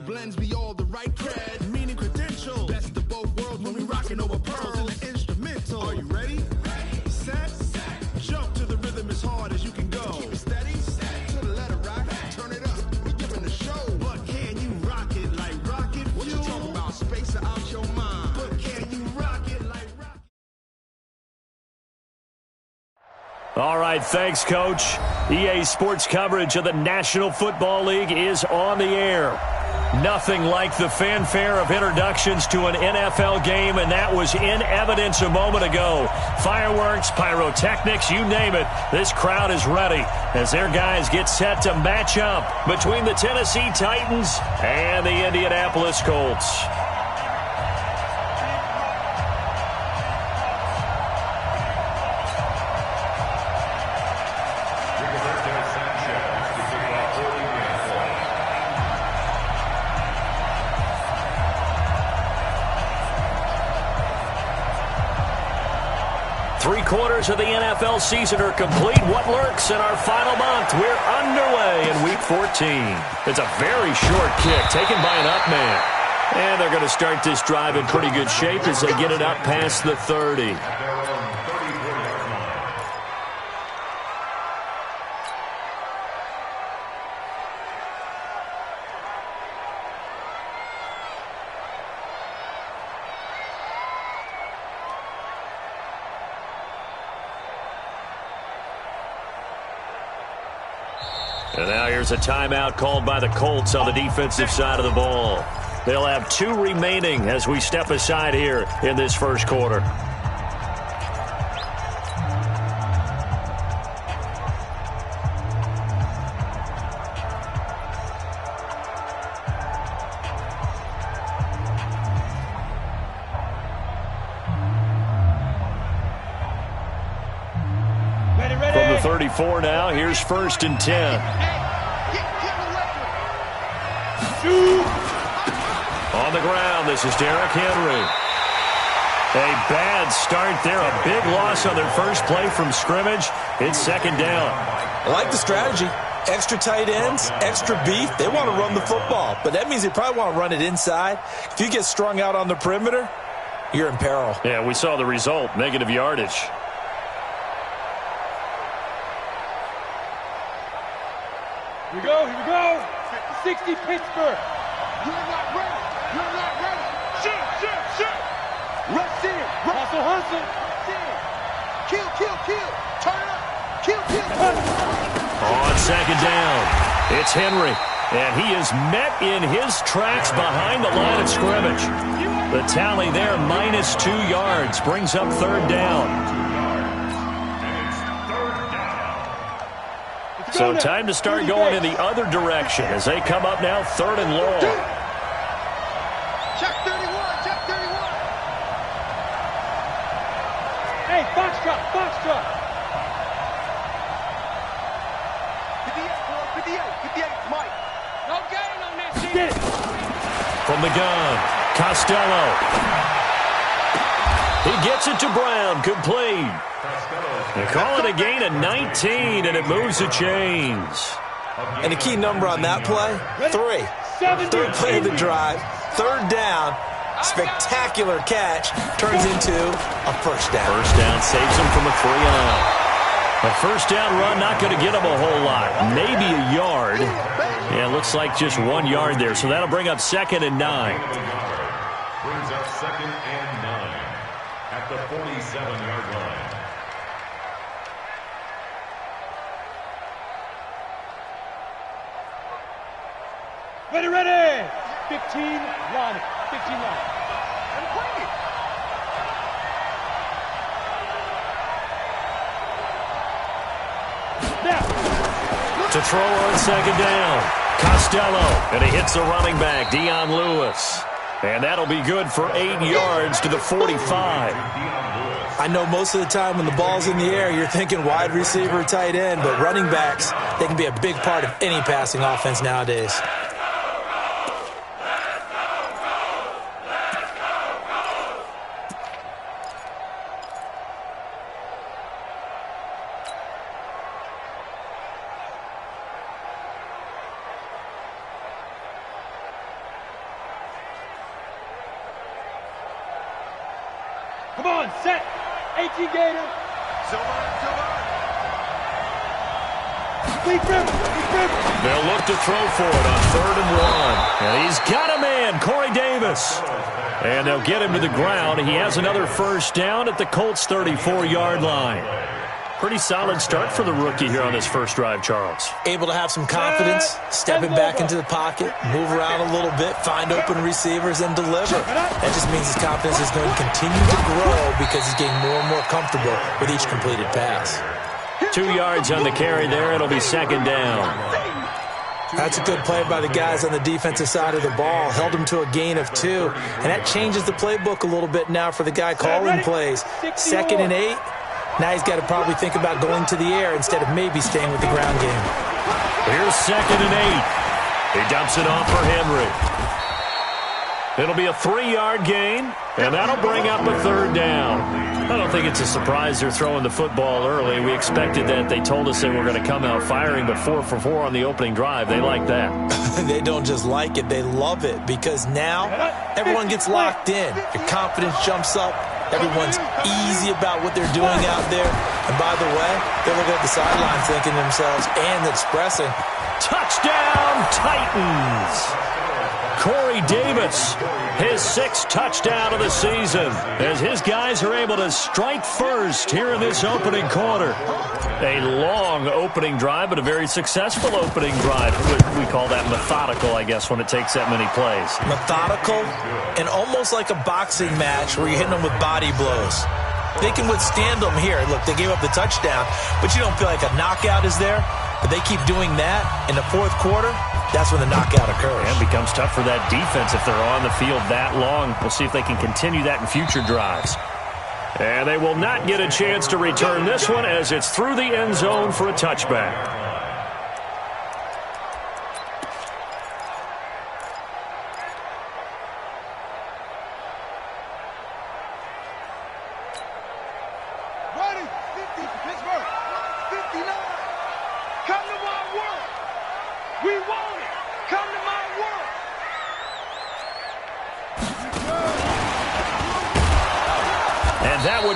blends me all the right cred, meaning credential. Best of both worlds when we rockin' over pearls in the instrumental. Are you ready? Set. Jump to the rhythm as hard as you can go. Keep it steady. To the letter rock. Turn it up. We giving the show. But can you rock it like rocket fuel? What you talking about? Space out your mind. But can you rock it like rocket? All right, thanks, Coach. EA Sports coverage of the National Football League is on the air. Nothing like the fanfare of introductions to an NFL game, and that was in evidence a moment ago. Fireworks, pyrotechnics, you name it. This crowd is ready as their guys get set to match up between the Tennessee Titans and the Indianapolis Colts. Three-quarters of the NFL season are complete. What lurks in our final month? We're underway in Week 14. It's a very short kick taken by an up man. And they're going to start this drive in pretty good shape as they get it up past the 30. And now here's a timeout called by the Colts on the defensive side of the ball. They'll have 2 remaining as we step aside here in this first quarter. From the 34 now, here's 1st and 10. On the ground, this is Derrick Henry. A bad start there, a big loss on their first play from scrimmage. It's 2nd down. I like the strategy. Extra tight ends, extra beef. They want to run the football, but that means they probably want to run it inside. If you get strung out on the perimeter, you're in peril. Yeah, we saw the result, negative yardage. Here we go. 60 Pittsburgh. You're not ready. You're not ready. Shit. Rush in. Hustle. Kill. Turn it up. Kill. On 2nd down, it's Henry. And he is met in his tracks behind the line of scrimmage. The tally there, -2 yards, brings up 3rd down. So time to start going in the other direction as they come up now 3rd and long. Check 31. Hey, box drop. 58, Mike. No gain on that shit. Get it. From the gun, Costello. He gets it to Brown, complete. They call it a gain of 19, and it moves the chains. And the key number on that play, 3. 3rd play of the drive, 3rd down, spectacular catch, turns into a 1st down. 1st down saves him from a 3-and-out. A 1st down run not going to get him a whole lot, maybe a yard. Yeah, it looks like just 1 yard there, so that'll bring up 2nd and 9. Brings up 2nd and 9 at the 47-yard line. Ready. 15 line. And bring it. Now. To throw on 2nd down, Costello, and he hits the running back, Dion Lewis. And that'll be good for 8 yards to the 45. I know most of the time when the ball's in the air, you're thinking wide receiver, tight end, but running backs, they can be a big part of any passing offense nowadays. Come on, set. 18 Gator. They'll look to throw for it on 3rd and 1. And he's got a man, Corey Davis. And they'll get him to the ground. He has another first down at the Colts' 34-yard line. Pretty solid start for the rookie here on this first drive, Charles. Able to have some confidence, stepping back into the pocket, move around a little bit, find open receivers, and deliver. That just means his confidence is going to continue to grow because he's getting more and more comfortable with each completed pass. 2 yards on the carry there. It'll be 2nd down. That's a good play by the guys on the defensive side of the ball. Held him to a gain of 2. And that changes the playbook a little bit now for the guy calling plays. 2nd and 8. Now he's got to probably think about going to the air instead of maybe staying with the ground game. Here's 2nd and 8. He dumps it off for Henry. It'll be a 3-yard gain, and that'll bring up a 3rd down. I don't think it's a surprise they're throwing the football early. We expected that. They told us they were going to come out firing, but 4 for 4 on the opening drive. They like that. They don't just like it, they love it, because now everyone gets locked in. Your confidence jumps up. Everyone's easy about what they're doing out there. And by the way, they're looking at the sidelines thinking to themselves and expressing, touchdown Titans! Corey Davis, his 6th touchdown of the season, as his guys are able to strike first here in this opening quarter. A long opening drive, but a very successful opening drive. We call that methodical, I guess, when it takes that many plays. Methodical and almost like a boxing match where you're hitting them with body blows. They can withstand them here. Look, they gave up the touchdown, but you don't feel like a knockout is there. But they keep doing that in the 4th quarter. That's when the knockout occurs. And it becomes tough for that defense if they're on the field that long. We'll see if they can continue that in future drives. And they will not get a chance to return this one as it's through the end zone for a touchback.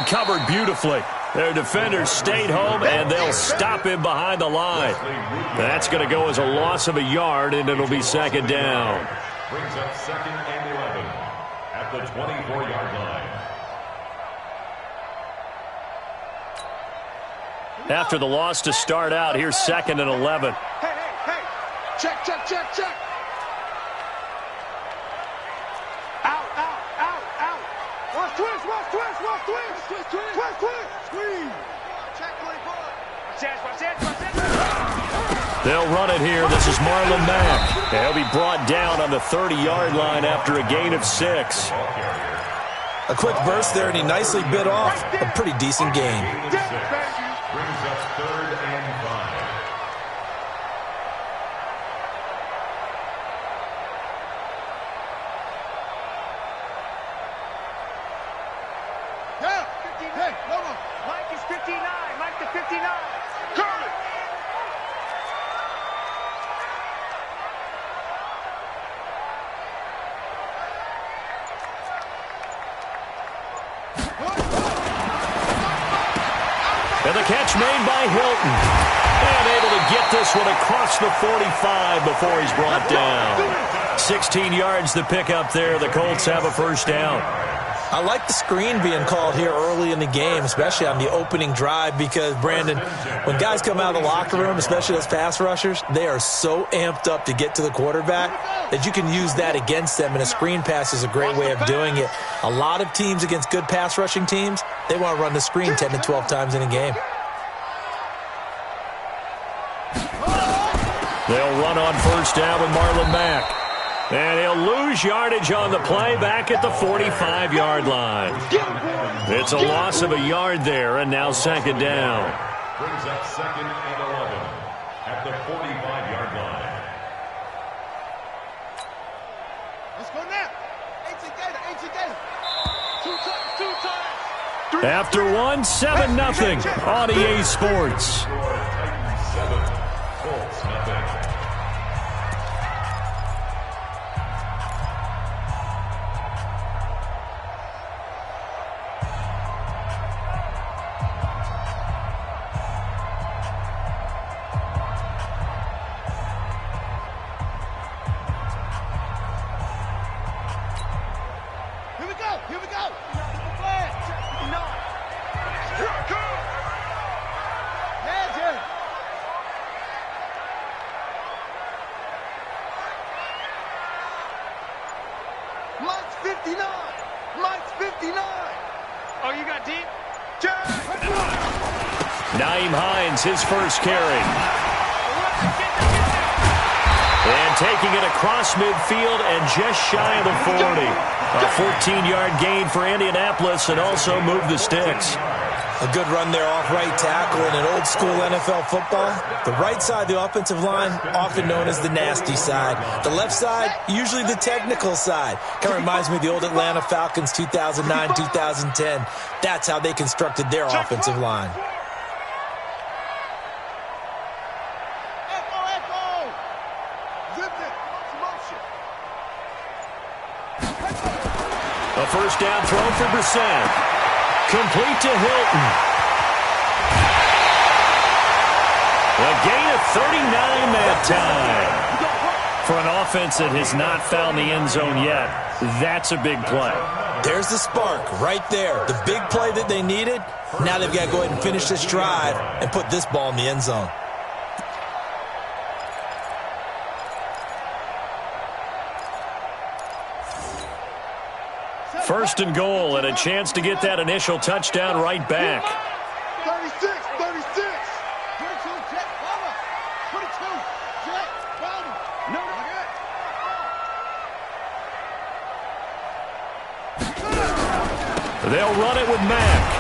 Covered beautifully. Their defenders stayed home, and they'll stop him behind the line. That's going to go as a loss of a yard, and it'll be 2nd down. Brings up 2nd and 11 at the 24-yard line. After the loss to start out, here's 2nd and 11. Hey. Check. They'll run it here. This is Marlon Mack. He'll be brought down on the 30-yard line after a gain of 6. A quick burst there, and he nicely bit off a pretty decent gain. Brings up 3rd and 5. Hey, hold on. Mike is 59. Mike to 59. Curly. And the catch made by Hilton. And able to get this one across the 45 before he's brought down. 16 yards to pick up there. The Colts have a first down. I like the screen being called here early in the game, especially on the opening drive, because, Brandon, when guys come out of the locker room, especially those pass rushers, they are so amped up to get to the quarterback that you can use that against them, and a screen pass is a great way of doing it. A lot of teams against good pass rushing teams, they want to run the screen 10 to 12 times in a game. They'll run on first down with Marlon Mack. And he'll lose yardage on the play back at the 45-yard line. It's a loss of a yard there, and now 2nd down. Brings up 2nd and 11 at the 45-yard line. Let's go now. 18 Gator. After one, 7-0 on EA Sports. Titans 7, Colts nothing. 59. Oh, you got deep? Nyheim Hines, his first carry. And taking it across midfield and just shy of the 40. A 14-yard gain for Indianapolis and also moved the sticks. A good run there off right tackle in an old-school NFL football. The right side of the offensive line, often known as the nasty side. The left side, usually the technical side. Kind of reminds me of the old Atlanta Falcons 2009, 2010. That's how they constructed their offensive line. A first down throw for Brissett. Complete to Hilton. A gain of 39 that time. For an offense that has not found the end zone yet, that's a big play. There's the spark right there. The big play that they needed. Now they've got to go ahead and finish this drive and put this ball in the end zone. First and goal, and a chance to get that initial touchdown right back. 36, 36. 22, Jet, follow. 22, Jet, follow. No, They'll run it with Mack.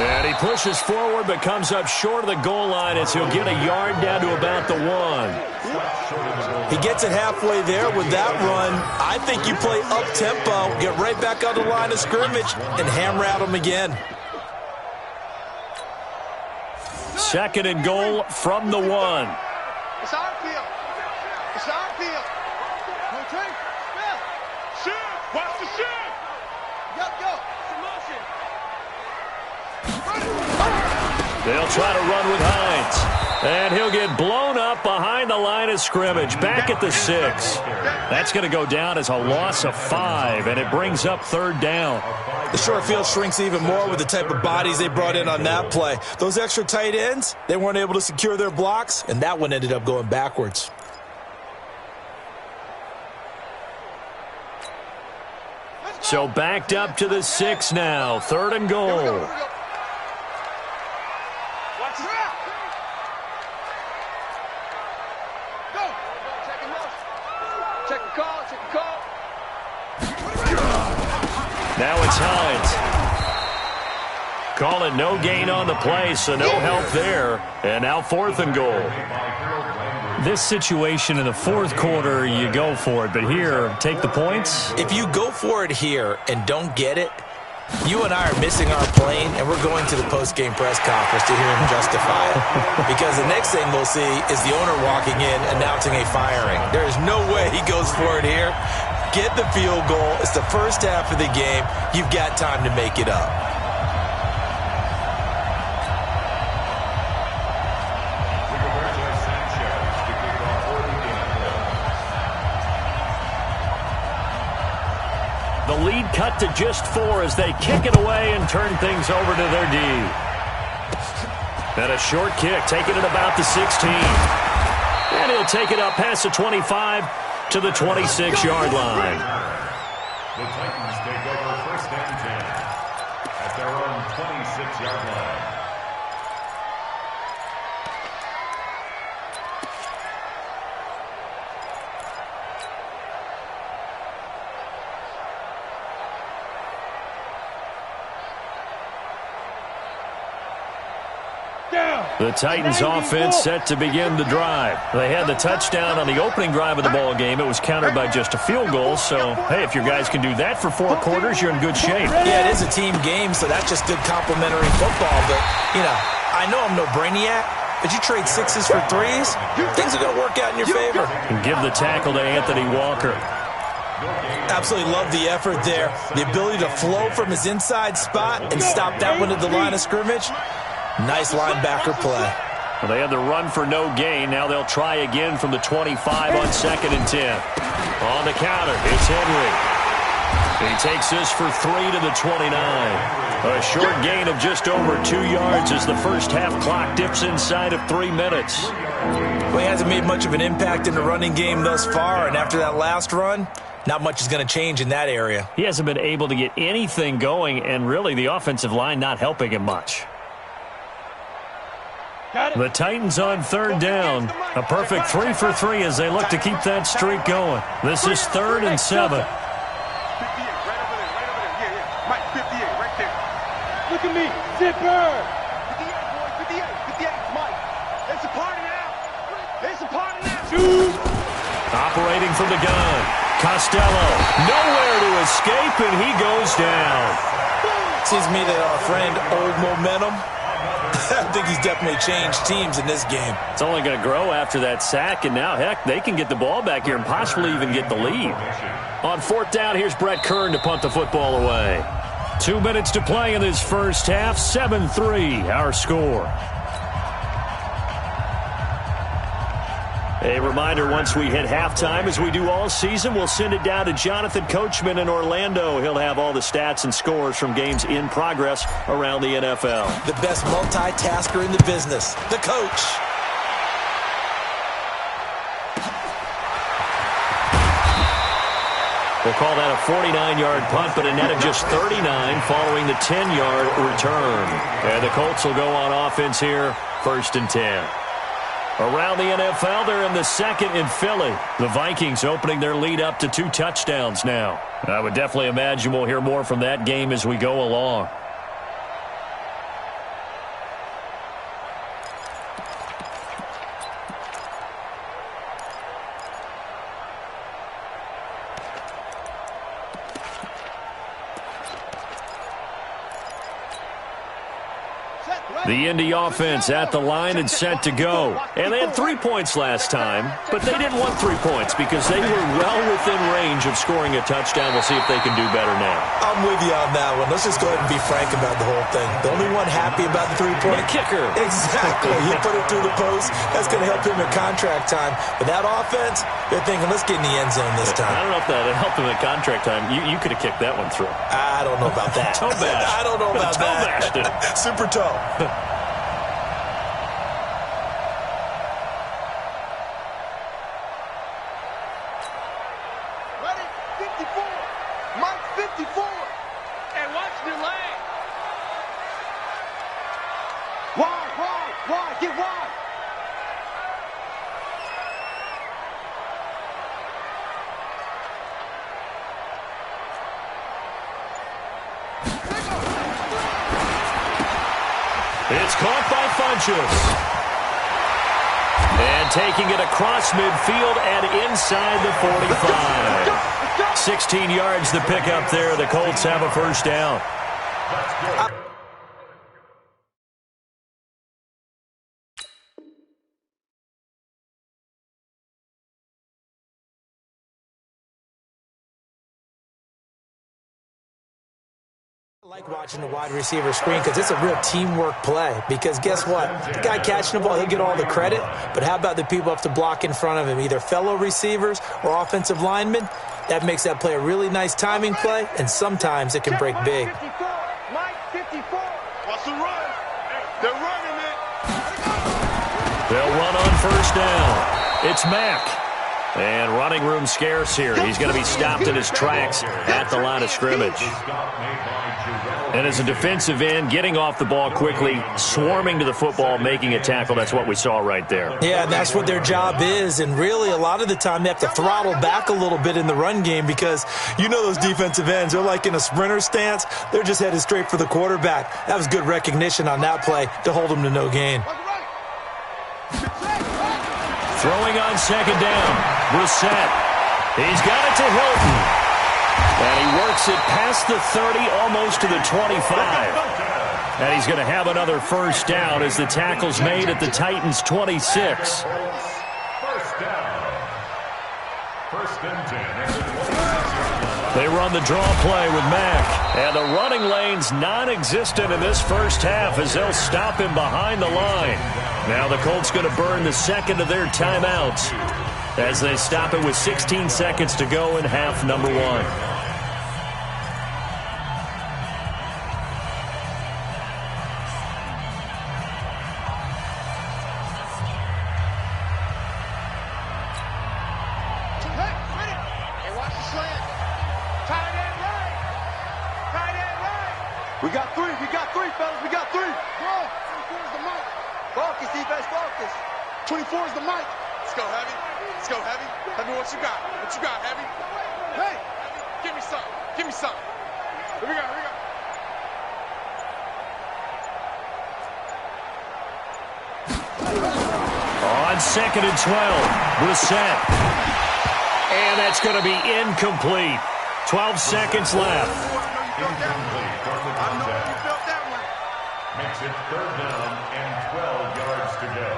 And he pushes forward but comes up short of the goal line as he'll get a yard down to about the 1. He gets it halfway there with that run. I think you play up-tempo, get right back on the line of scrimmage, and hammer at him again. Second and goal from the 1. It's our field. It's our field. Okay. Shoot. Watch the shoot. Go. They'll try to run with Hines. And he'll get blown up behind the line of scrimmage, back at the 6. That's going to go down as a loss of 5, and it brings up third down. The short field shrinks even more with the type of bodies they brought in on that play. Those extra tight ends, they weren't able to secure their blocks, and that one ended up going backwards. So backed up to the 6 now. Third and goal. Now it's Hines. Call it no gain on the play, so no help there. And now fourth and goal. This situation in the fourth quarter, you go for it. But here, take the points. If you go for it here and don't get it, you and I are missing our plane, and we're going to the post-game press conference to hear him justify it. Because the next thing we'll see is the owner walking in announcing a firing. There is no way he goes for it here. Get the field goal. It's the first half of the game. You've got time to make it up. The lead cut to just 4 as they kick it away and turn things over to their D. And a short kick, taking it about the 16. And he'll take it up past the 25 to the 26-yard line. The Titans take over first and 10 at their own 26-yard line. The Titans offense set to begin the drive. They had the touchdown on the opening drive of the ball game. It was countered by just a field goal. So, hey, if your guys can do that for 4 quarters, you're in good shape. Yeah, it is a team game, so that's just good complimentary football. But, you know, I know I'm no brainiac, but you trade 6s for 3s, things are going to work out in your favor. And give the tackle to Anthony Walker. Absolutely love the effort there. The ability to flow from his inside spot and stop that one at the line of scrimmage. Nice linebacker play. Well, they had the run for no gain. Now they'll try again from the 25 on second and 10. On the counter, it's Henry. He takes this for 3 to the 29. A short gain of just over 2 yards as the first half clock dips inside of 3 minutes. Well, he hasn't made much of an impact in the running game thus far, and after that last run, not much is going to change in that area. He hasn't been able to get anything going, and really the offensive line not helping him much. The Titans on third down. A perfect 3 for 3 as they look to keep that streak going. This is 3rd and 7. 58, right over there, right over there. Yeah. Mike, 58, right there. Look at me, zipper. 58, boy, 58, 58, Mike. It's a party now. It's a party now. Shoot. Operating from the gun. Costello, nowhere to escape, and he goes down. Seems to me that our friend Old Momentum, I think he's definitely changed teams in this game. It's only going to grow after that sack, and now, heck, they can get the ball back here and possibly even get the lead. On 4th down, here's Brett Kern to punt the football away. 2 minutes to play in this first half, 7-3 our score. A reminder, once we hit halftime, as we do all season, we'll send it down to Jonathan Coachman in Orlando. He'll have all the stats and scores from games in progress around the NFL. The best multitasker in the business, the coach. We'll call that a 49-yard punt, but a net of just 39 following the 10-yard return. And the Colts will go on offense here, 1st and 10. Around the NFL, they're in the 2nd in Philly. The Vikings opening their lead up to 2 touchdowns now. I would definitely imagine we'll hear more from that game as we go along. The Indy offense at the line and set to go. And they had 3 points last time, but they didn't want 3 points because they were well within range of scoring a touchdown. We'll see if they can do better now. I'm with you on that one. Let's just go ahead and be frank about the whole thing. The only one happy about the 3-point. The kicker. Exactly. He put it through the post. That's going to help him at contract time. But that offense, they're thinking, let's get in the end zone this time. I don't know if that helped him at contract time. You could have kicked that one through. I don't know about that. Toe bash. I don't know about toe that. Bashed it. Super toe. Ready? 54. Mike, 54. And watch the lane. Wide. Get wide. It's caught by Funchess. And taking it across midfield and inside the 45. 16 yards the pickup there. The Colts have a 1st down. I like watching the wide receiver screen because it's a real teamwork play. Because guess what? The guy catching the ball, he'll get all the credit. But how about the people up to block in front of him, either fellow receivers or offensive linemen? That makes that play a really nice timing play, and sometimes it can break big. 54. Mike, 54. What's the run? They're running it. They'll run on 1st down. It's Mack. And running room scarce here. He's going to be stopped in his tracks at the line of scrimmage. And as a defensive end, getting off the ball quickly, swarming to the football, making a tackle. That's what we saw right there. Yeah, and that's what their job is. And really, a lot of the time, they have to throttle back a little bit in the run game because you know those defensive ends, they're like in a sprinter stance. They're just headed straight for the quarterback. That was good recognition on that play to hold them to no gain. Throwing on 2nd down. Brissett. He's got it to Hilton. And he works it past the 30, almost to the 25. And he's going to have another 1st down as the tackle's made at the Titans' 26. 1st down. 1st and 10. They run the draw play with Mack. And the running lane's non-existent in this first half as they'll stop him behind the line. Now the Colts going to burn the 2nd of their timeouts as they stop it with 16 seconds to go in half number 1. Hey, watch the slant. We got three, fellas. We got three. Bro, 24 is the mic. Focus, defense, focus. 24 is the mic. Let's go, Heavy. Let's go, Heavy. Heavy, what you got? What you got, Heavy? Hey. Heavy, give me something. Give me something. Here we go, here we go. On 2nd and 12, Brissett. And that's going to be incomplete. 12 seconds left. Incomplete from the I know you contact. felt that one. Makes it 3rd down and 12 yards to go.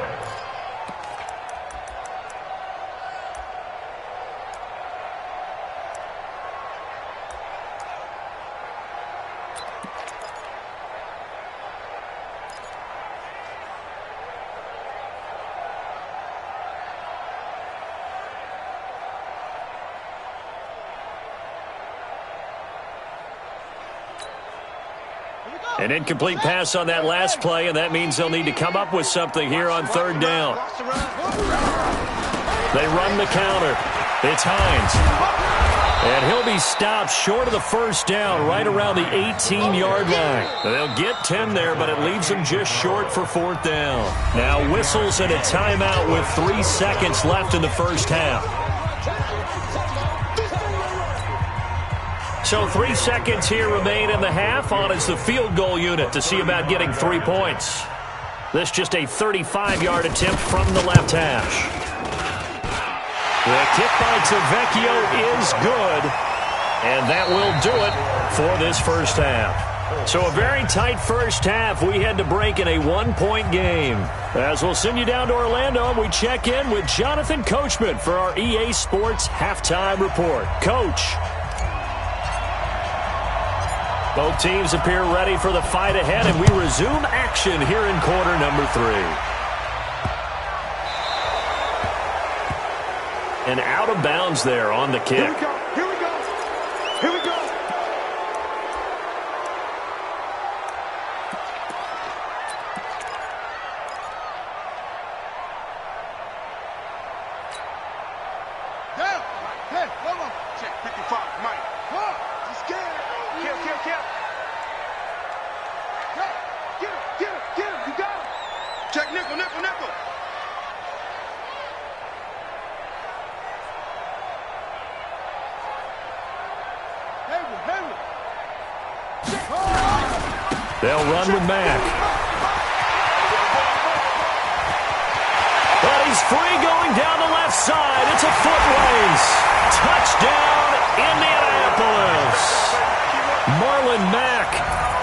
An incomplete pass on that last play, and that means they'll need to come up with something here on 3rd down. They run the counter. It's Hines. And he'll be stopped short of the 1st down, right around the 18-yard line. They'll get 10 there, but it leaves them just short for 4th down. Now whistles and a timeout with 3 seconds left in the 1st half. So 3 seconds here remain in the half. On is the field goal unit to see about getting 3 points. This just a 35-yard attempt from the left hash. The kick by Tavecchio is good, and that will do it for this 1st half. So a very tight 1st half. We had to break in a 1-point game. As we'll send you down to Orlando, and we check in with Jonathan Coachman for our EA Sports Halftime Report. Coach. Both teams appear ready for the fight ahead, and we resume action here in quarter number 3. And out of bounds there on the kick. Here we go. Here we go. Here we go. Down. Hey, come on. Check 55, Mike. Come on. Just scared. Kill. Get him. You got him. Check nickel. Hayward. They'll run with Mack. But he's free going down the left side. It's a foot race. Touchdown, Indianapolis. Marlon Mack,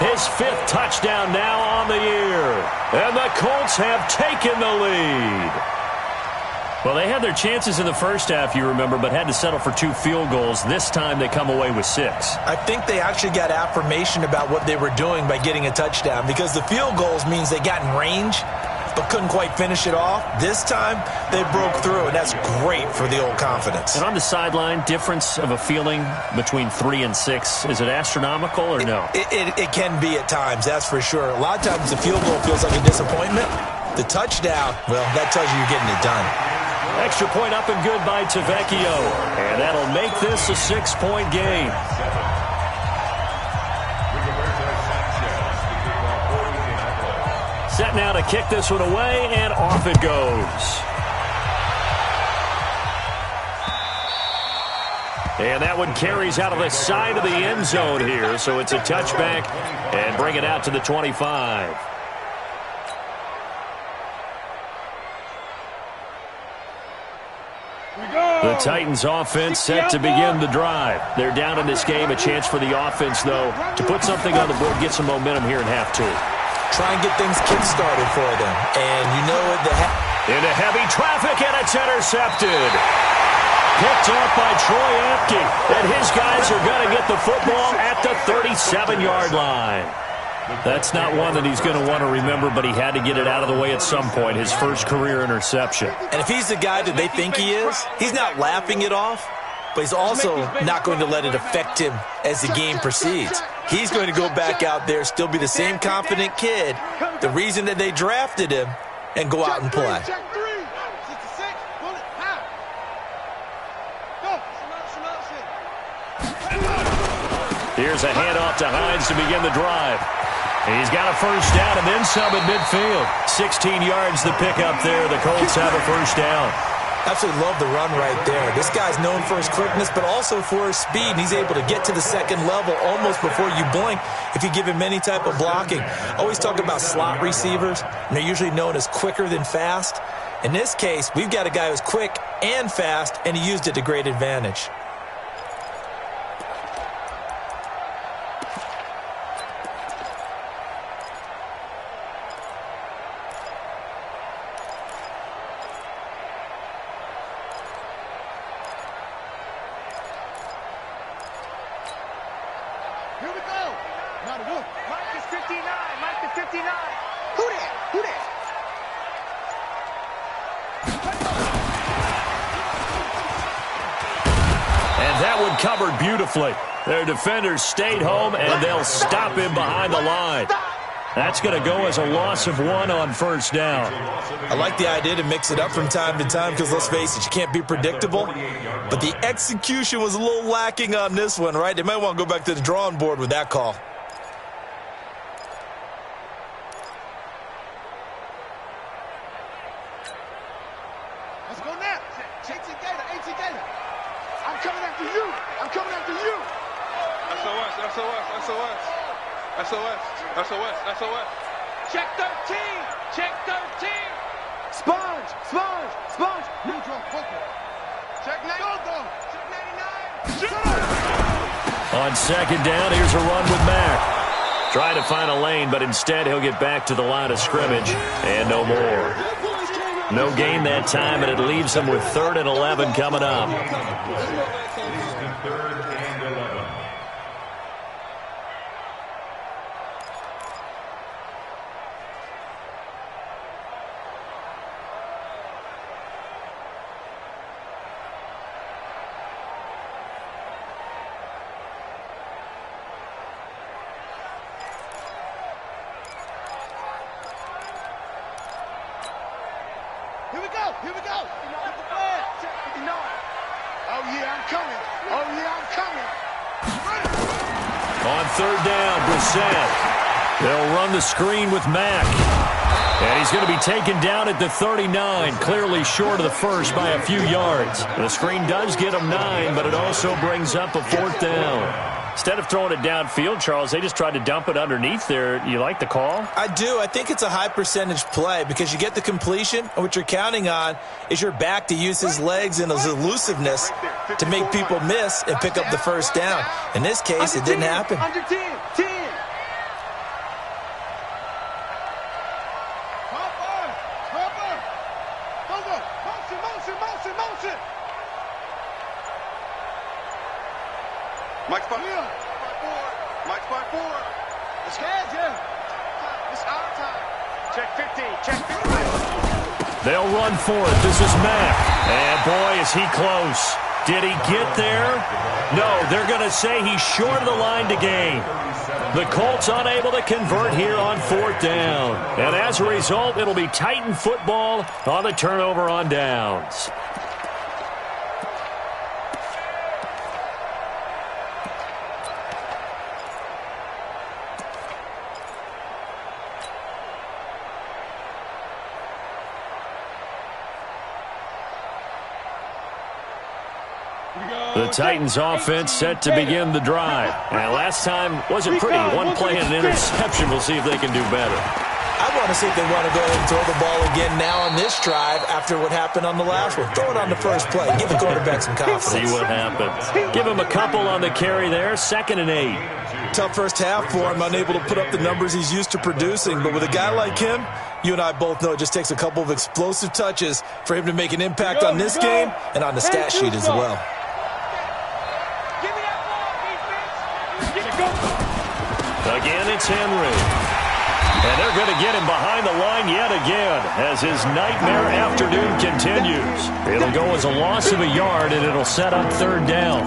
his 5th touchdown now on the year. And the Colts have taken the lead. Well, they had their chances in the 1st half, you remember, but had to settle for 2 field goals. This time they come away with 6. I think they actually got affirmation about what they were doing by getting a touchdown, because the field goals means they got in range but couldn't quite finish it off. This time they broke through, and that's great for the old confidence. And on the sideline, difference of a feeling between 3 and 6, is it astronomical or no? It can be at times, that's for sure. A lot of times the field goal feels like a disappointment. The touchdown, well, that tells you you're getting it done. Extra point up and good by Tavecchio. And that'll make this a 6-point game. Set now to kick this one away, and off it goes. And that one carries out of the side of the end zone here, so it's a touchback and bring it out to the 25. The Titans offense set to begin the drive. They're down in this game. A chance for the offense, though, to put something on the board, get some momentum here in half 2. Try and get things kick-started for them. And you know what? Into heavy traffic, and it's intercepted. Picked up by Troy Apke. And his guys are going to get the football at the 37-yard line. That's not one that he's going to want to remember, but he had to get it out of the way at some point, his first career interception. And if he's the guy that they think he is, he's not laughing it off, but he's also not going to let it affect him as the game proceeds. He's going to go back out there, still be the same confident kid, the reason that they drafted him, and go out and play. Check 3. 66. Bullet. Half. Go. Here's a handoff to Hines to begin the drive. He's got a first down and then some at midfield. 16 yards the pickup there. The Colts have a first down. Absolutely love the run right there. This guy's known for his quickness, but also for his speed. And he's able to get to the second level almost before you blink if you give him any type of blocking. Always talk about slot receivers, and they're usually known as quicker than fast. In this case, we've got a guy who's quick and fast, and he used it to great advantage. Covered beautifully. Their defenders stayed home, and they'll stop him behind the line. That's going to go as a loss of 1 on first down. I like the idea to mix it up from time to time because, let's face it, you can't be predictable. But the execution was a little lacking on this one, right? They might want to go back to the drawing board with that call. Let's go now. AT Gator. I'm coming after you. I'm coming after you. SOS. Check 13. Check 13. Sponge. Neutral. Booker. Check 99. Check 99. On second down, here's a run with Mack. Trying to find a lane, but instead he'll get back to the line of scrimmage and no more. No gain that time, and it leaves them with 3rd and 11 coming up. Here we go. Get the flag. Check 59. Oh, yeah, I'm coming. On 3rd down, Brissett. They'll run the screen with Mack. And he's going to be taken down at the 39, clearly short of the first by a few yards. The screen does get him 9, but it also brings up a 4th down. Instead of throwing it downfield, Charles, they just tried to dump it underneath there. You like the call? I do. I think it's a high percentage play because you get the completion, and what you're counting on is your back to use his legs and his elusiveness to make people miss and pick up the first down. In this case, it didn't happen. Under 10. Motion. Mike's by 4. Mike's by 4. It's hands, yeah. It's our time. Check 15. They'll run for it. This is Mack. And boy, is he close. Did he get there? No, they're going to say he's short of the line to gain. The Colts unable to convert here on 4th down. And as a result, it'll be Titan football on the turnover on downs. The Titans offense set to begin the drive. And last time wasn't pretty. One play and an interception. We'll see if they can do better. I want to see if they want to go ahead and throw the ball again now on this drive after what happened on the last one. Throw it on the first play. Give the quarterback some confidence. See what happens. Give him a couple on the carry there. 2nd and 8. Tough first half for him. Unable to put up the numbers he's used to producing. But with a guy like him, you and I both know it just takes a couple of explosive touches for him to make an impact on this game and on the stat sheet as well. Again, it's Henry. And they're going to get him behind the line yet again as his nightmare afternoon continues. It'll go as a loss of a yard, and it'll set up 3rd down.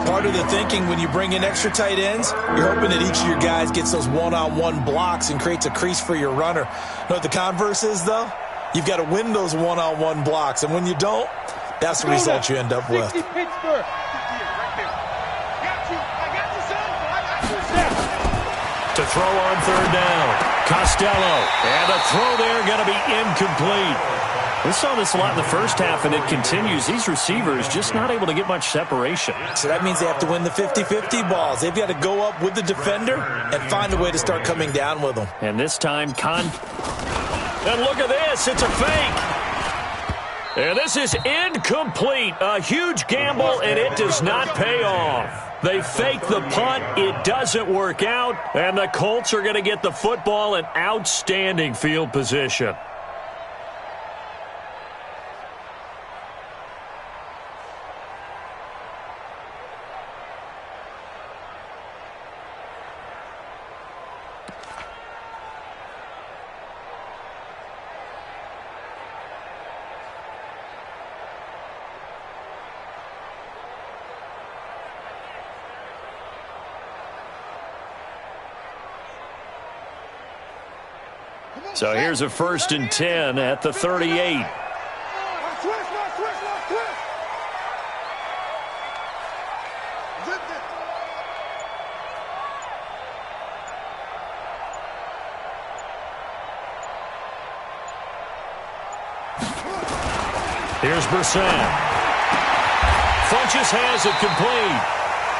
Part of the thinking when you bring in extra tight ends, you're hoping that each of your guys gets those one-on-one blocks and creates a crease for your runner. You know what the converse is, though? You've got to win those one-on-one blocks, and when you don't, that's the result you end up with. Pittsburgh. I got you, son. To throw on third down. Costello. And a throw there going to be incomplete. We saw this a lot in the first half, and it continues. These receivers just not able to get much separation. So that means they have to win the 50-50 balls. They've got to go up with the defender and find a way to start coming down with them. And this time, and look at this. It's a fake. And this is incomplete. A huge gamble, and it does not pay off. They fake the punt. It doesn't work out. And the Colts are going to get the football in outstanding field position. So here's a 1st and 10 at the 38. Here's Brissett. Funches has it complete.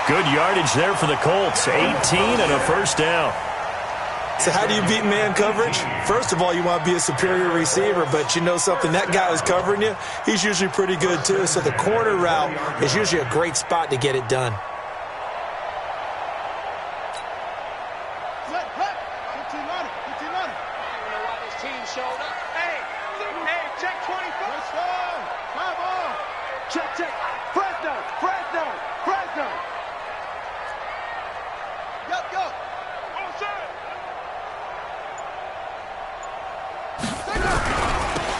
Good yardage there for the Colts. 18 and a 1st down. So how do you beat man coverage? First of all, you want to be a superior receiver, but you know something, that guy who's covering you, he's usually pretty good too. So the corner route is usually a great spot to get it done.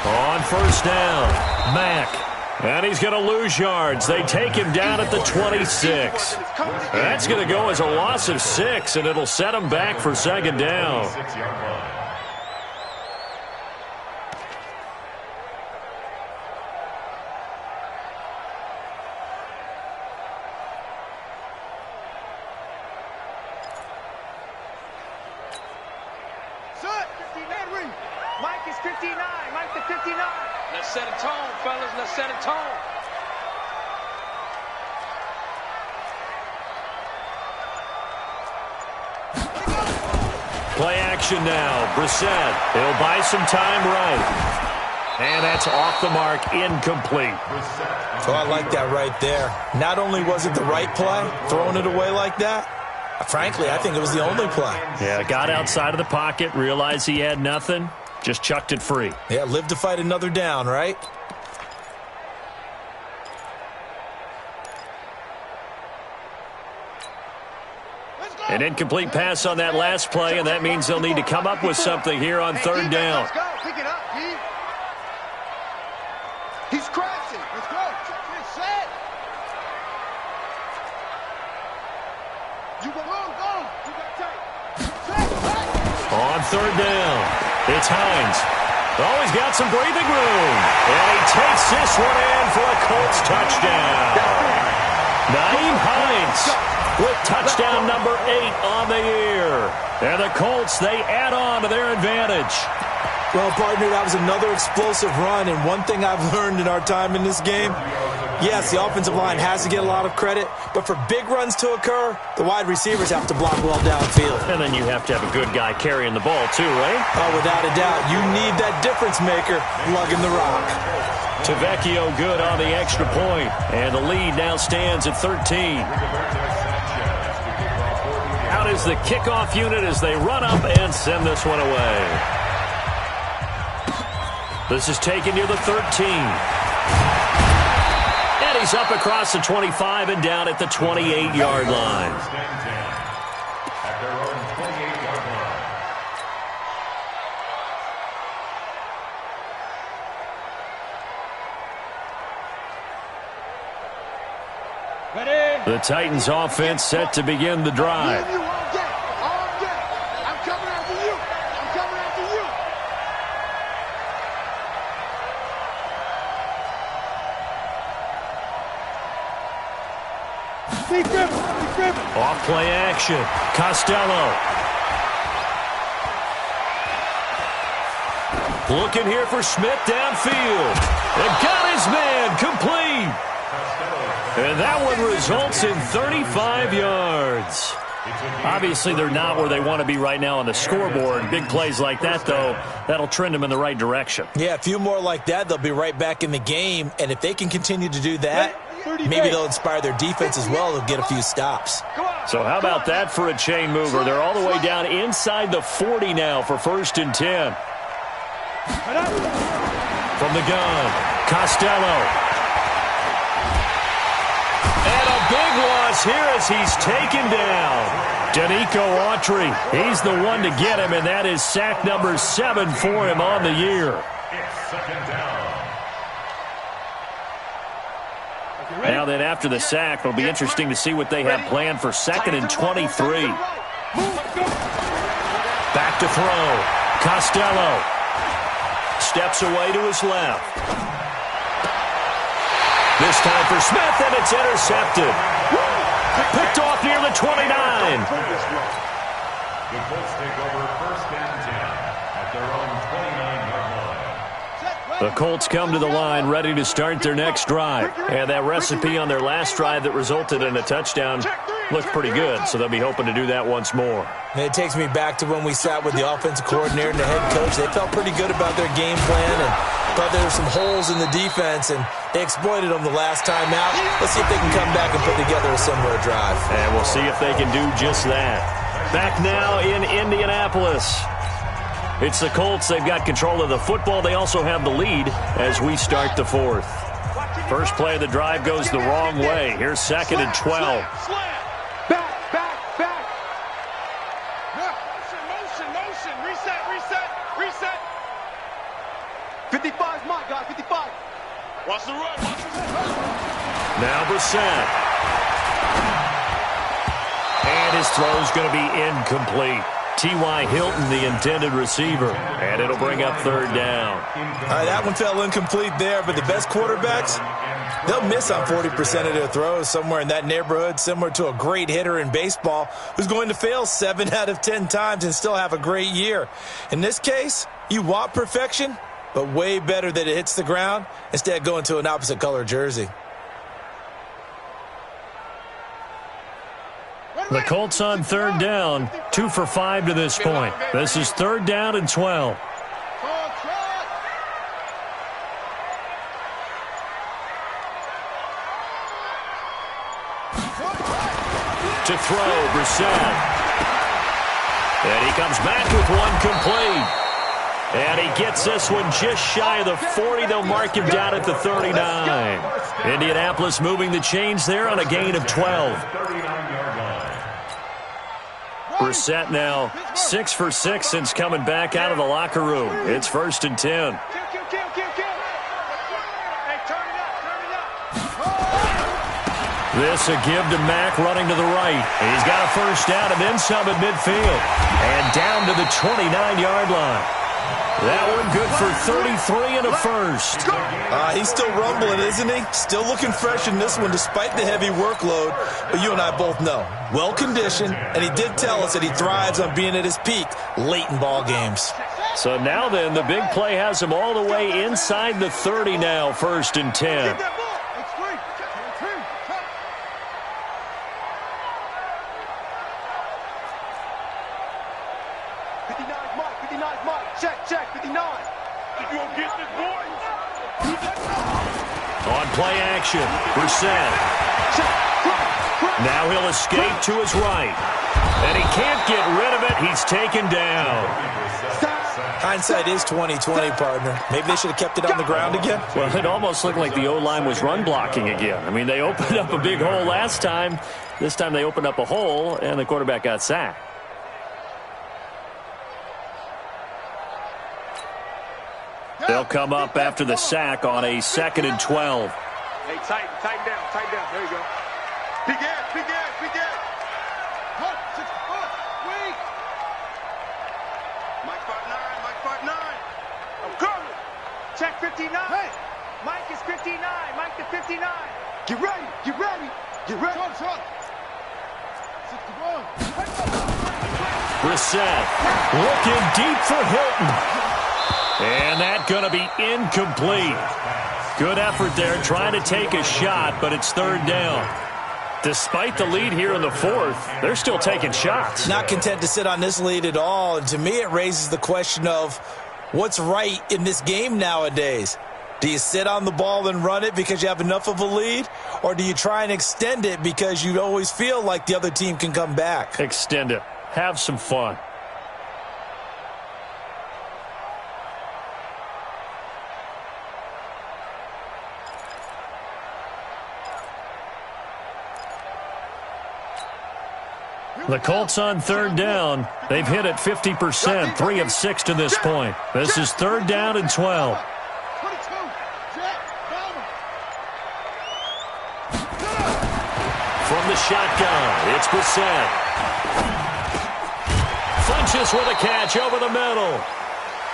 On 1st down, Mack. And he's going to lose yards. They take him down at the 26. That's going to go as a loss of 6, and it'll set him back for 2nd down. Mike is 59. Mike the 59. Let's set a tone, fellas. Let's set a tone. Play action now. Brissett. He'll buy some time right. And that's off the mark. Incomplete. So I like that right there. Not only was it the right play, throwing it away like that, frankly, I think it was the only play. Yeah, got outside of the pocket, realized he had nothing. Just chucked it free. Yeah, live to fight another down, right? An incomplete pass on that last play, and that means they'll need to come up with something here on 3rd down. Let's go. Pick it up, D. He's crashing. Let's go. Set. You go. You got tight. On 3rd down, it's Hines. Oh, he's got some breathing room. And he takes this one in for a Colts touchdown. Nyheim Hines with touchdown number 8 on the year. And the Colts, they add on to their advantage. Well, partner, that was another explosive run, and one thing I've learned in our time in this game, yes, the offensive line has to get a lot of credit, but for big runs to occur, the wide receivers have to block well downfield. And then you have to have a good guy carrying the ball too, right? Oh, without a doubt. You need that difference maker lugging the rock. Tavecchio good on the extra point, and the lead now stands at 13. Out is the kickoff unit as they run up and send this one away. This is taken near the 13. And he's up across the 25 and down at the 28-yard line. At their own 28-yard line. Ready? The Titans offense set to begin the drive. I'm coming after you. I'm coming after you. Off play action. Costello. Looking here for Smith downfield. And got his man complete. And that one results in 35 yards. Obviously, they're not where they want to be right now on the scoreboard. Big plays like that, though, that'll trend them in the right direction. Yeah, a few more like that, they'll be right back in the game. And if they can continue to do that, maybe they'll inspire their defense as well to get a few stops. So how about that for a chain mover? They're all the way down inside the 40 now for 1st and 10. From the gun, Costello. And a big loss here as he's taken down. Danico Autry, he's the one to get him, and that is sack number 7 for him on the year. Now then, after the sack, it'll be interesting to see what they have planned for 2nd and 23. Back to throw. Costello steps away to his left. This time for Smith, and it's intercepted. Picked off near the 29. The Colts take over 1st and 10 at their own 29-yard line. The Colts come to the line ready to start their next drive. And that recipe on their last drive that resulted in a touchdown looked pretty good, so they'll be hoping to do that once more. And it takes me back to when we sat with the offensive coordinator and the head coach. They felt pretty good about their game plan and thought there were some holes in the defense, and they exploited them the last time out. Let's see if they can come back and put together a similar drive. And we'll see if they can do just that. Back now in Indianapolis. It's the Colts. They've got control of the football. They also have the lead as we start the 4th. First play of the drive goes the wrong way. Here's 2nd and 12. Back. Motion. Reset. 55's my guy, 55. Watch the run. Now Brissett. And his throw's going to be incomplete. T.Y. Hilton, the intended receiver. And it'll bring up 3rd down. All right, that one fell incomplete there, but the best quarterbacks, they'll miss on 40% of their throws, somewhere in that neighborhood, similar to a great hitter in baseball who's going to fail 7 out of 10 times and still have a great year. In this case, you want perfection, but way better that it hits the ground instead of going to an opposite color jersey. The Colts on 3rd down, 2 for 5 to this point. This is 3rd down and 12. To throw, Brissett. And he comes back with one complete. And he gets this one just shy of the 40. They'll mark him down at the 39. Indianapolis moving the chains there on a gain of 12. Brissett now 6 for 6 since coming back out of the locker room. It's 1st and 10. This a give to Mack running to the right. He's got a 1st down and then some at midfield. And down to the 29-yard line. That one good for 33 and a 1st. He's still rumbling, isn't he? Still looking fresh in this one despite the heavy workload. But you and I both know, well-conditioned, and he did tell us that he thrives on being at his peak late in ball games. So now then, the big play has him all the way inside the 30 now, 1st and 10. Check, 59. You gonna get this, boy? On play action, Brissett. Now he'll escape to his right. And he can't get rid of it. He's taken down. Hindsight is 20/20, partner. Maybe they should have kept it on the ground again. Well, it almost looked like the O-line was run blocking again. I mean, they opened up a big hole last time. This time they opened up a hole, and the quarterback got sacked. They'll come up after the sack on a 2nd and 12. Hey, tighten down. There you go. Big ass. Wait. Mike 5'9". I'm coming. Check 59. Hey. Mike is 59. Mike to 59. Get ready. Shot. 61. Brissett looking deep for Hilton. And that's going to be incomplete. Good effort there trying to take a shot, but it's third down. Despite the lead here in the fourth, they're still taking shots. Not content to sit on this lead at all. And to me, it raises the question of what's right in this game nowadays. Do you sit on the ball and run it because you have enough of a lead? Or do you try and extend it because you always feel like the other team can come back? Extend it. Have some fun. The Colts on third down. They've hit it 50%, 3 of 6 to this point. This is third down and 12. From the shotgun, it's Brissett. Funches with a catch over the middle.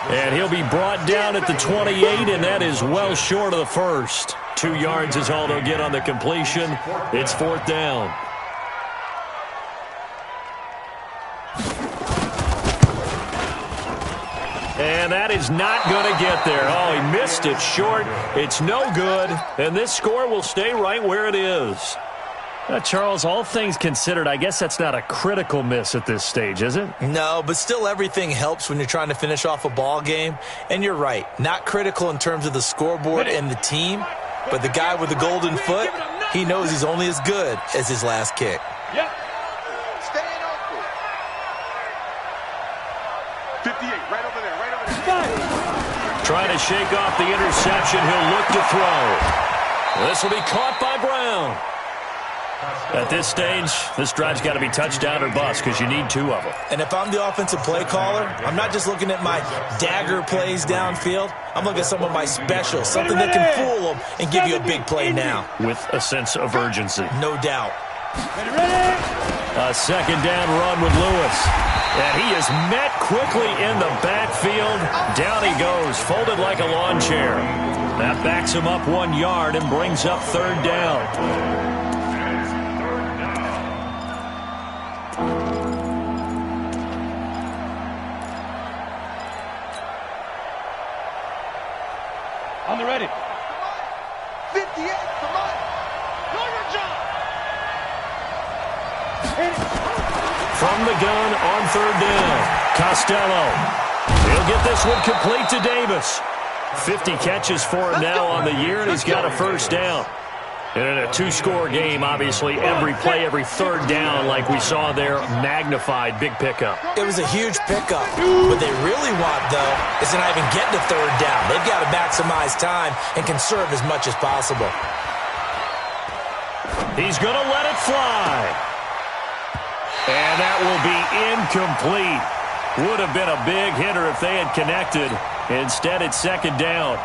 And he'll be brought down at the 28, and that is well short of the first. 2 yards is all they'll get on the completion. It's fourth down. And that is not going to get there. Oh, he missed it short. It's no good. And this score will stay right where it is. Charles, all things considered, I guess that's not a critical miss at this stage, is it? No, but still everything helps when you're trying to finish off a ball game. And you're right, not critical in terms of the scoreboard and the team, but the guy with the golden foot, he knows he's only as good as his last kick. Yep. Staying open. 58, right over there, right over there. Trying to shake off the interception, he'll look to throw. This will be caught by Brown. At this stage, this drive's got to be touchdown or bust because you need 2 of them. And if I'm the offensive play caller, I'm not just looking at my dagger plays downfield. I'm looking at some of my specials, something that can fool them and give you a big play now. With a sense of urgency. No doubt. A second down run with Lewis. And he is met quickly in the backfield. Down he goes, folded like a lawn chair. That backs him up 1 yard and brings up third down. On the ready. 58, come on. Know your job. From the gun on third down, Costello. He'll get this one complete to Davis. 50 catches for him now on the year, and he's got a first down. And in a 2-score game, obviously, every play, every third down, like we saw there, magnified, big pickup. It was a huge pickup. What they really want, though, is to not even get to third down. They've got to maximize time and conserve as much as possible. He's going to let it fly. And that will be incomplete. Would have been a big hitter if they had connected. Instead, it's second down.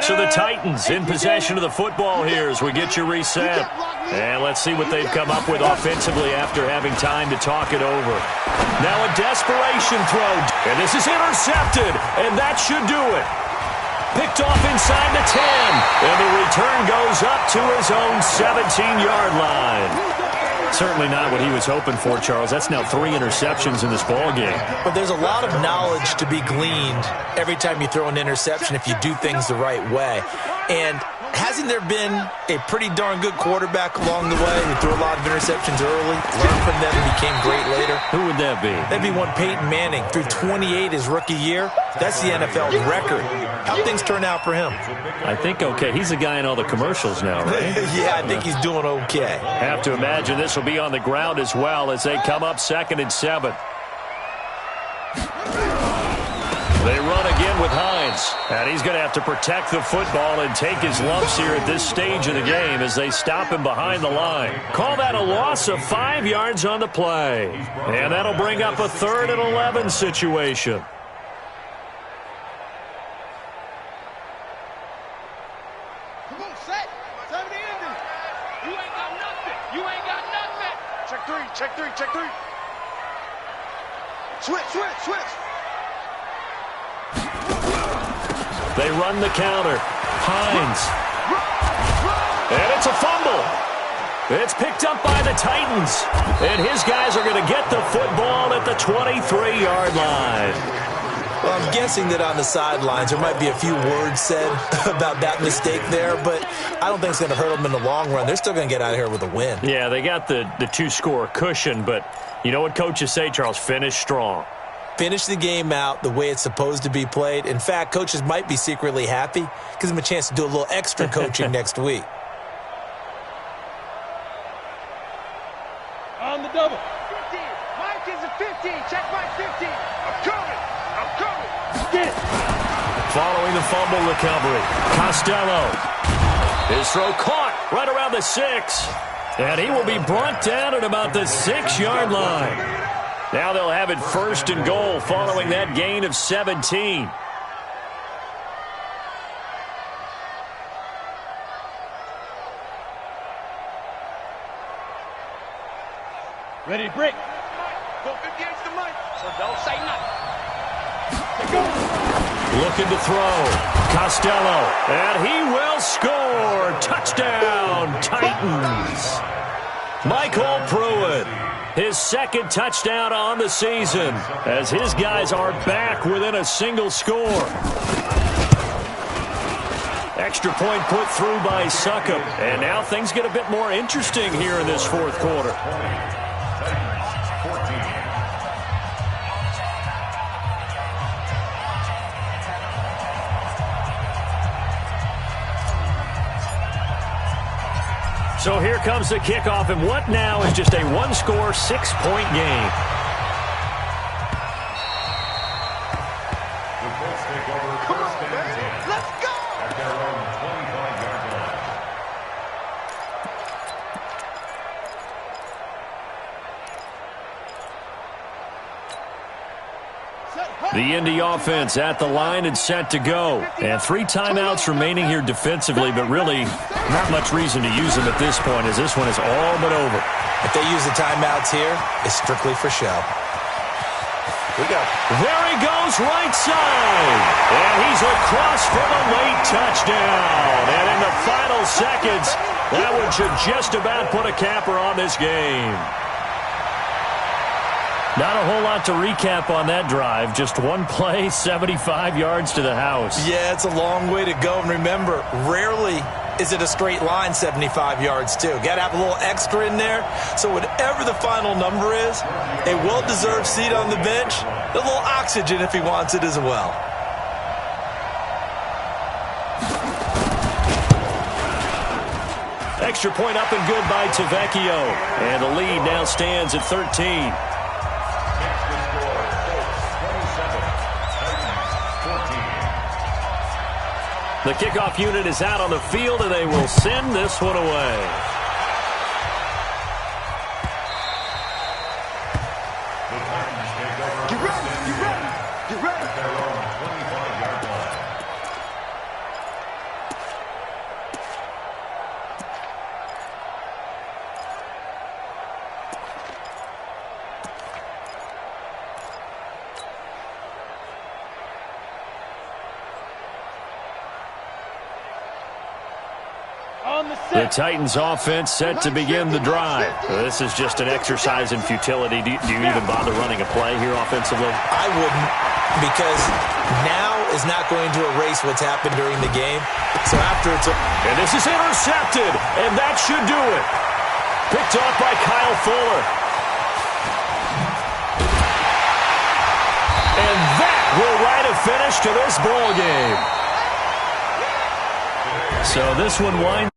So the Titans in possession of the football here as we get you reset. And let's see what they've come up with offensively after having time to talk it over. Now a desperation throw. And this is intercepted. And that should do it. Picked off inside the 10. And the return goes up to his own 17-yard line. Certainly not what he was hoping for, Charles. That's now 3 interceptions in this ball game. But there's a lot of knowledge to be gleaned every time you throw an interception if you do things the right way. And hasn't there been a pretty darn good quarterback along the way who threw a lot of interceptions early, learned from them, and became great later? Who would that be? That'd be one Peyton Manning. Threw 28 his rookie year. That's the NFL record. How'd things turn out for him? I think okay. He's the guy in all the commercials now, right? Yeah, I think he's doing okay. Have to imagine this will be on the ground as well as they come up 2nd and 7. They run again with Hines. And he's going to have to protect the football and take his lumps here at this stage of the game as they stop him behind the line. Call that a loss of 5 yards on the play. And that'll bring up a 3rd and 11 situation. Come on, set. Time of the ending. You ain't got nothing. You ain't got nothing. Check 3, check 3, check 3. Switch, switch, switch. They run the counter. Hines. And it's a fumble. It's picked up by the Titans. And his guys are going to get the football at the 23-yard line. Well, I'm guessing that on the sidelines there might be a few words said about that mistake there, but I don't think it's going to hurt them in the long run. They're still going to get out of here with a win. Yeah, they got the two-score cushion, but you know what coaches say, Charles? Finish strong. Finish the game out the way it's supposed to be played. In fact, coaches might be secretly happy. Gives them a chance to do a little extra coaching next week. On the double. 50. Mike is a 50. Check my 50. I'm coming. I'm coming. Get it. Following the fumble recovery, Costello. His throw caught right around the 6. And he will be brought down at about the 6-yard line. Now they'll have it first and goal following that gain of 17. Ready to break. Go 58's the Mike. So don't say nothing. Looking to throw. Costello. And he will score. Touchdown, Titans. Michael Pruitt. His second touchdown on the season as his guys are back within a single score. Extra point put through by Succop. And now things get a bit more interesting here in this fourth quarter. So here comes the kickoff, and what now is just a one-score, 6-point game. The Colts take over first and 10. Let's go. At their own 25-yard line. The Indy offense at the line and set to go. And 3 timeouts remaining here defensively, but really not much reason to use them at this point as this one is all but over. If they use the timeouts here, it's strictly for show. We go. There he goes right side. And he's across for the late touchdown. And in the final seconds, that one should just about put a capper on this game. Not a whole lot to recap on that drive. Just one play, 75 yards to the house. Yeah, it's a long way to go. And remember, rarely is it a straight line 75 yards, too. Got to have a little extra in there. So whatever the final number is, a well-deserved seat on the bench, a little oxygen if he wants it as well. Extra point up and good by Tavecchio. And the lead now stands at 13. The kickoff unit is out on the field, and they will send this one away. Get ready. Get ready. Get ready. At their own 25-yard line. The Titans offense set to begin the drive. This is just an exercise in futility. Do you even bother running a play here offensively? I wouldn't, because now is not going to erase what's happened during the game. So after it's... And this is intercepted, and that should do it. Picked off by Kyle Fuller. And that will write a finish to this ball game. So this one winds